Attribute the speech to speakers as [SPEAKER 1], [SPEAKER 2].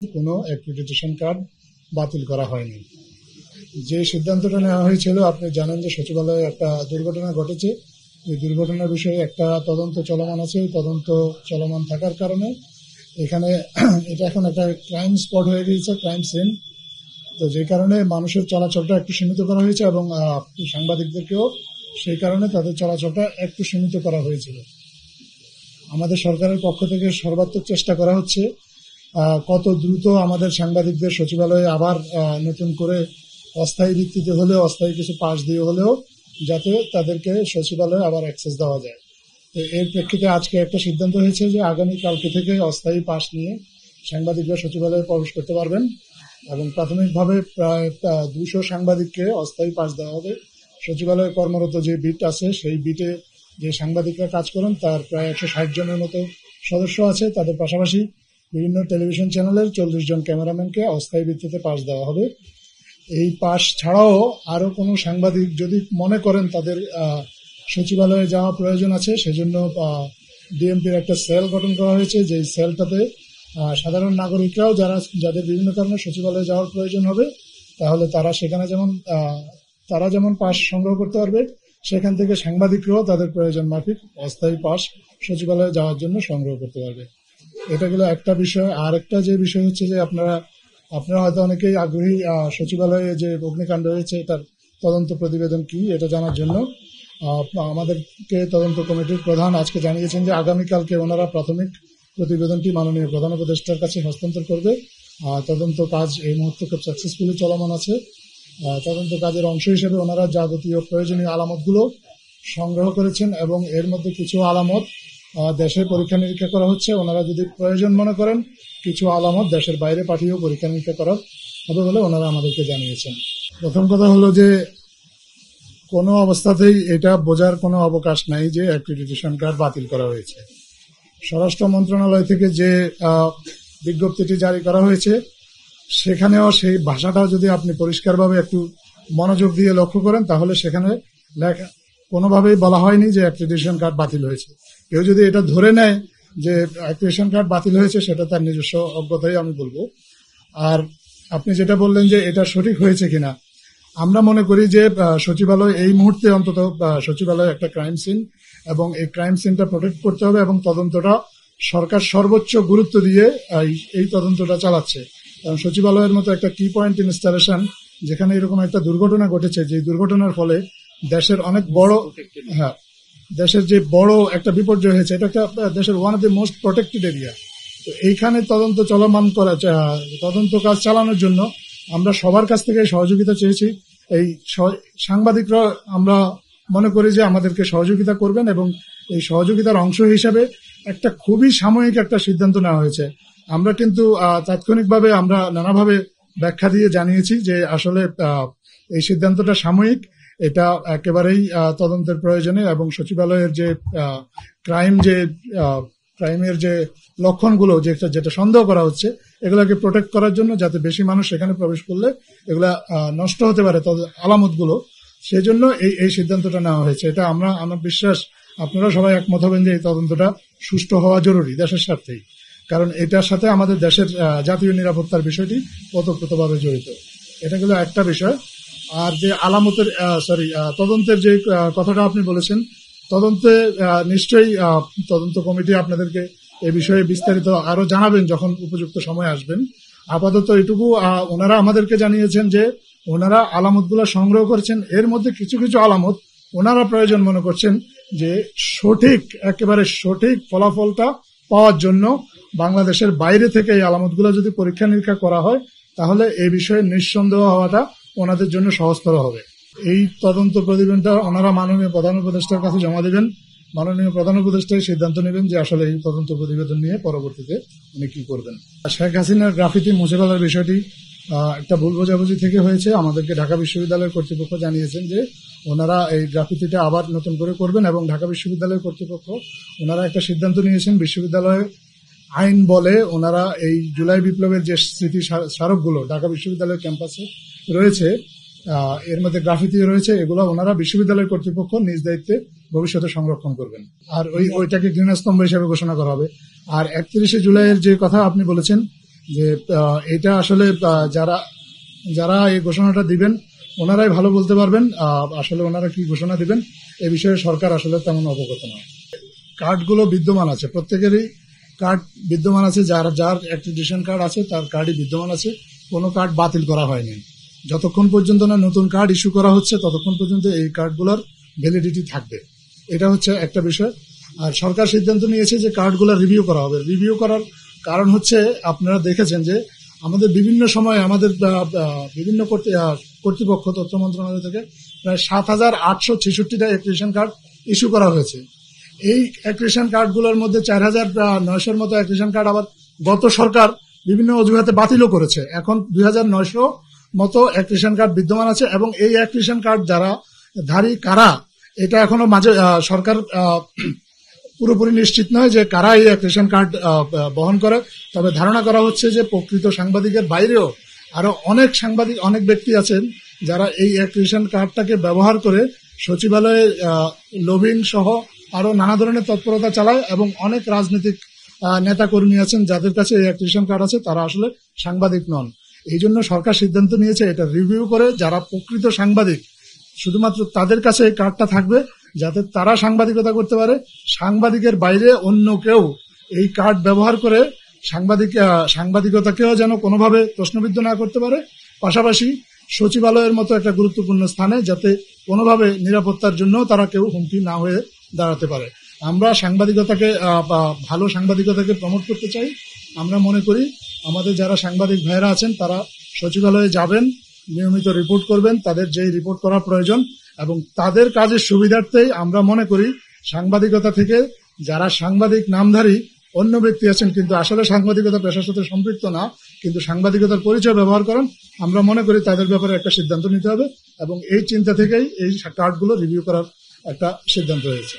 [SPEAKER 1] কোনো accreditation card বাতিল করা হয়নি। যে সিদ্ধান্তটা নেওয়া হয়েছিল, আপনি জানেন যে সচিবালয়ে একটা দুর্ঘটনা ঘটেছে। এই দুর্ঘটনার বিষয়ে একটা তদন্ত চলমান আছে। এই তদন্ত চলমান থাকার কারণে এখানে এটা এখন একটা ক্রাইম স্পট হয়ে গিয়েছে, ক্রাইম সিন। তো যে কারণে মানুষের চলাচলটা একটু সীমিত করা হয়েছে এবং সাংবাদিকদেরকেও সেই কারণে তাদের চলাচলটা একটু সীমিত করা হয়েছিল। আমাদের সরকারের পক্ষ থেকে সর্বাত্মক চেষ্টা করা হচ্ছে কত দ্রুত আমাদের সাংবাদিকদের সচিবালয়ে আবার নতুন করে অস্থায়ী ভিত্তিতে হলেও, অস্থায়ী কিছু পাস দিয়ে হলেও যাতে তাদেরকে সচিবালয়ে আবার অ্যাক্সেস দেওয়া যায়। তো এর প্রেক্ষিতে আজকে একটা সিদ্ধান্ত হয়েছে যে আগামীকালকে থেকে অস্থায়ী পাস নিয়ে সাংবাদিকরা সচিবালয়ে প্রবেশ করতে পারবেন এবং প্রাথমিকভাবে প্রায় 200 সাংবাদিককে অস্থায়ী পাস দেওয়া হবে। সচিবালয়ে কর্মরত যে বিট আছে, সেই বিটে যে সাংবাদিকরা কাজ করেন তার প্রায় 160 জনের মতো সদস্য আছে। তাদের পাশাপাশি বিভিন্ন টেলিভিশন চ্যানেলের 40 জন ক্যামেরাম্যানকে অস্থায়ী ভিত্তিতে পাস দেওয়া হবে। এই পাস ছাড়াও আরো কোনো সাংবাদিক যদি মনে করেন তাদের সচিবালয়ে যাওয়া প্রয়োজন আছে, সেজন্য ডিএমপির একটা সেল গঠন করা হয়েছে। যে সেলটাতে সাধারণ নাগরিকরাও যাদের বিভিন্ন কারণে সচিবালয়ে যাওয়ার প্রয়োজন হবে, তাহলে তারা সেখানে যেমন পাস সংগ্রহ করতে পারবে, সেখান থেকে সাংবাদিকরাও তাদের প্রয়োজন মাফিক অস্থায়ী পাস সচিবালয়ে যাওয়ার জন্য সংগ্রহ করতে পারবে। এটা গেল একটা বিষয়। আর একটা যে বিষয় হচ্ছে যে আপনারা হয়তো অনেকেই আগ্রহী সচিবালয়ে যে অগ্নিকাণ্ড হয়েছে এটার তদন্ত প্রতিবেদন কি এটা জানার জন্য। আমাদেরকে তদন্ত কমিটির প্রধান আজকে জানিয়েছেন যে আগামীকালকে ওনারা প্রাথমিক প্রতিবেদনটি মাননীয় প্রধান উপদেষ্টার কাছে হস্তান্তর করবে। তদন্ত কাজ এই মুহূর্তে খুব সাকসেসফুলি চলমান আছে। তদন্ত কাজের অংশ হিসেবে ওনারা যাবতীয় প্রয়োজনীয় আলামতগুলো সংগ্রহ করেছেন এবং এর মধ্যে কিছু আলামত দেশে পরীক্ষা নিরীক্ষা করা হচ্ছে। ওনারা যদি প্রয়োজন মনে করেন কিছু আলামত দেশের বাইরে পাঠিয়েও পরীক্ষা নিরীক্ষা করা হবে বলে ওনারা আমাদেরকে জানিয়েছেন। প্রথম কথা হলো যে কোনো অবস্থাতেই এটা বোঝার কোনো অবকাশ নাই যে অ্যাক্রিডিটেশন কার্ড বাতিল করা হয়েছে। স্বরাষ্ট্র মন্ত্রণালয় থেকে যে বিজ্ঞপ্তিটি জারি করা হয়েছে সেখানেও সেই ভাষাটাও যদি আপনি পরিষ্কারভাবে একটু মনোযোগ দিয়ে লক্ষ্য করেন তাহলে সেখানে লেখা কোনোভাবেই বলা হয়নি যে অ্যাক্রিডিটেশন কার্ড বাতিল হয়েছে। কেউ যদি এটা ধরে নেয় যে অ্যাক্রিডিটেশন কার্ড বাতিল হয়েছে সেটা তার নিজস্ব অজ্ঞতাই আমি বলবো। আর আপনি যেটা বললেন যে এটা সঠিক হয়েছে কিনা, আমরা মনে করি যে সচিবালয় এই মুহূর্তে অন্তত সচিবালয় একটা ক্রাইম সিন এবং এই ক্রাইম সিনটা প্রোটেক্ট করতে হবে এবং তদন্তটা সরকার সর্বোচ্চ গুরুত্ব দিয়ে এই তদন্তটা চালাচ্ছে। কারণ সচিবালয়ের মতো একটা কি পয়েন্ট ইনস্টলেশন যেখানে এরকম একটা দুর্ঘটনা ঘটেছে, যে দুর্ঘটনার ফলে দেশের অনেক বড় দেশের যে বড় একটা বিপর্যয় হয়েছে, এটা একটা দেশের one of the most protected area. তো এইখানে তদন্ত চলমান করা, তদন্ত কাজ চালানোর জন্য আমরা সবার কাছ থেকে সহযোগিতা চেয়েছি। এই সাংবাদিকরা আমরা মনে করি যে আমাদেরকে সহযোগিতা করবেন এবং এই সহযোগিতার অংশ হিসাবে একটা খুবই সাময়িক একটা সিদ্ধান্ত নেওয়া হয়েছে। আমরা কিন্তু তাৎক্ষণিকভাবে আমরা নানাভাবে ব্যাখ্যা দিয়ে জানিয়েছি যে আসলে এই সিদ্ধান্তটা সাময়িক, এটা একেবারেই তদন্তের প্রয়োজনে এবং সচিবালয়ের যে ক্রাইমের যে লক্ষণগুলো যেটা সন্দেহ করা হচ্ছে এগুলাকে প্রোটেক্ট করার জন্য, যাতে বেশি মানুষ সেখানে প্রবেশ করলে এগুলা নষ্ট হতে পারে আলামতগুলো, সেই জন্য এই সিদ্ধান্তটা নেওয়া হয়েছে। এটা আমার বিশ্বাস আপনারা সবাই একমত হবেন যে এই তদন্তটা সুষ্ঠু হওয়া জরুরি দেশের স্বার্থেই, কারণ এটার সাথে আমাদের দেশের জাতীয় নিরাপত্তার বিষয়টি ওতপ্রোতভাবে জড়িত। এটা গেল একটা বিষয়। আর যে তদন্তের যে কথাটা আপনি বলেছেন, তদন্তে নিশ্চয়ই তদন্ত কমিটি আপনাদেরকে এ বিষয়ে বিস্তারিত আরো জানাবেন যখন উপযুক্ত সময় আসবেন। আপাতত এটুকু ওনারা আমাদেরকে জানিয়েছেন যে ওনারা আলামতগুলো সংগ্রহ করেছেন, এর মধ্যে কিছু কিছু আলামত ওনারা প্রয়োজন মনে করছেন যে একেবারে সঠিক ফলাফলটা পাওয়ার জন্য বাংলাদেশের বাইরে থেকে এই আলামতগুলো যদি পরীক্ষা নিরীক্ষা করা হয় তাহলে এই বিষয়ে নিঃসন্দেহ হওয়াটা ওনাদের জন্য সহজতর হবে। এই তদন্ত প্রতিবেদনটা ওনারা মাননীয় প্রধান উপদেষ্টার কাছে জমা দেবেন। মাননীয় প্রধান উপদেষ্টাই সিদ্ধান্ত নেবেন যে আসলে এই তদন্ত প্রতিবেদন নিয়ে পরবর্তীতে উনি কি করবেন। শেখ হাসিনার গ্রাফিতি মুছে ফেলার বিষয়টি একটা ভুল বোঝাবুঝি থেকে হয়েছে। আমাদেরকে ঢাকা বিশ্ববিদ্যালয়ের কর্তৃপক্ষ জানিয়েছেন যে ওনারা এই গ্রাফিতিটা আবার নতুন করে করবেন এবং ঢাকা বিশ্ববিদ্যালয়ের কর্তৃপক্ষ ওনারা একটা সিদ্ধান্ত নিয়েছেন, বিশ্ববিদ্যালয়ে আইন বলে ওনারা এই জুলাই বিপ্লবের যে স্মৃতি স্মারকগুলো ঢাকা বিশ্ববিদ্যালয়ের ক্যাম্পাসে রয়েছে, এর মধ্যে গ্রাফিতি রয়েছে, এগুলো ওনারা বিশ্ববিদ্যালয়ের কর্তৃপক্ষ নিজ দায়িত্বে ভবিষ্যতে সংরক্ষণ করবেন আর ওইটাকে ঘৃণাস্তম্ভ হিসেবে ঘোষণা করা হবে। আর 31শে জুলাইয়ের যে কথা আপনি বলেছেন, যে এটা আসলে যারা যারা এই ঘোষণাটা দিবেন ওনারাই ভালো বলতে পারবেন আসলে ওনারা কি ঘোষণা দিবেন এ বিষয়ে সরকার আসলে তেমন অবগত নয়। কার্ডগুলো বিদ্যমান আছে, প্রত্যেকেরই কার্ড বিদ্যমান আছে, যার যার অ্যাক্রিডিটেশন কার্ড আছে তার কার্ডই বিদ্যমান আছে, কোনো কার্ড বাতিল করা হয়নি। যতক্ষণ পর্যন্ত না নতুন কার্ড ইস্যু করা হচ্ছে ততক্ষণ পর্যন্ত এই কার্ডগুলোর ভ্যালিডিটি থাকবে, এটা হচ্ছে একটা বিষয়। আর সরকার সিদ্ধান্ত নিয়েছে যে কার্ডগুলো রিভিউ করা হবে। রিভিউ করার কারণ হচ্ছে আপনারা দেখেছেন যে আমাদের বিভিন্ন সময় আমাদের বিভিন্ন কর্তৃপক্ষ তথ্য মন্ত্রণালয় থেকে প্রায় 7,866টা অ্যাক্রিডিটেশন কার্ড ইস্যু করা হয়েছে। এই অ্যাক্রিডিটেশন কার্ডগুলোর মধ্যে 4,900-র মতো অ্যাক্রিডিটেশন কার্ড আবার গত সরকার বিভিন্ন অজুহাতে বাতিলও করেছে। এখন 2,900 মতো অ্যাক্রিডিটেশন কার্ড বিদ্যমান আছে এবং এই অ্যাক্রিডিটেশন কার্ড যারা ধারী কারা এটা এখনো মাঝে সরকার পুরোপুরি নিশ্চিত নয় যে কারা এই অ্যাক্রিডিটেশন কার্ড বহন করে। তবে ধারণা করা হচ্ছে যে প্রকৃত সাংবাদিকের বাইরেও আরো অনেক ব্যক্তি আছেন যারা এই অ্যাক্রিডিটেশন কার্ডটাকে ব্যবহার করে সচিবালয়ে লবিং সহ আরো নানা ধরনের তৎপরতা চালায় এবং অনেক রাজনৈতিক নেতা কর্মী আছেন যাদের কাছে এই অ্যাক্রিডিটেশন কার্ড আছে, তারা আসলে সাংবাদিক নন। এই জন্য সরকার সিদ্ধান্ত নিয়েছে এটা রিভিউ করে যারা প্রকৃত সাংবাদিক শুধুমাত্র তাদের কাছে এই কার্ডটা থাকবে, যাতে তারা সাংবাদিকতা করতে পারে। সাংবাদিকের বাইরে অন্য কেউ এই কার্ড ব্যবহার করে সাংবাদিকতাকেও যেন কোনোভাবে প্রশ্নবিদ্ধ না করতে পারে। পাশাপাশি সচিবালয়ের মতো একটা গুরুত্বপূর্ণ স্থানে যাতে কোনোভাবে নিরাপত্তার জন্য তারা কেউ হুমকি না হয়ে দাঁড়াতে পারে। আমরা সাংবাদিকতাকে ভালো সাংবাদিকতাকে প্রমোট করতে চাই। আমরা মনে করি আমাদের যারা সাংবাদিক ভাইয়েরা আছেন তারা সচিবালয়ে যাবেন, নিয়মিত রিপোর্ট করবেন তাদের যেই রিপোর্ট করা প্রয়োজন, এবং তাদের কাজের সুবিধার্থেই আমরা মনে করি সাংবাদিকতা থেকে যারা সাংবাদিক নামধারী অন্য ব্যক্তি আছেন কিন্তু আসলে সাংবাদিকতা পেশার সাথে সম্পৃক্ত না, কিন্তু সাংবাদিকতার পরিচয় ব্যবহার করেন, আমরা মনে করি তাদের ব্যাপারে একটা সিদ্ধান্ত নিতে হবে এবং এই চিন্তা থেকেই এই কার্ডগুলো রিভিউ করার একটা সিদ্ধান্ত হয়েছে।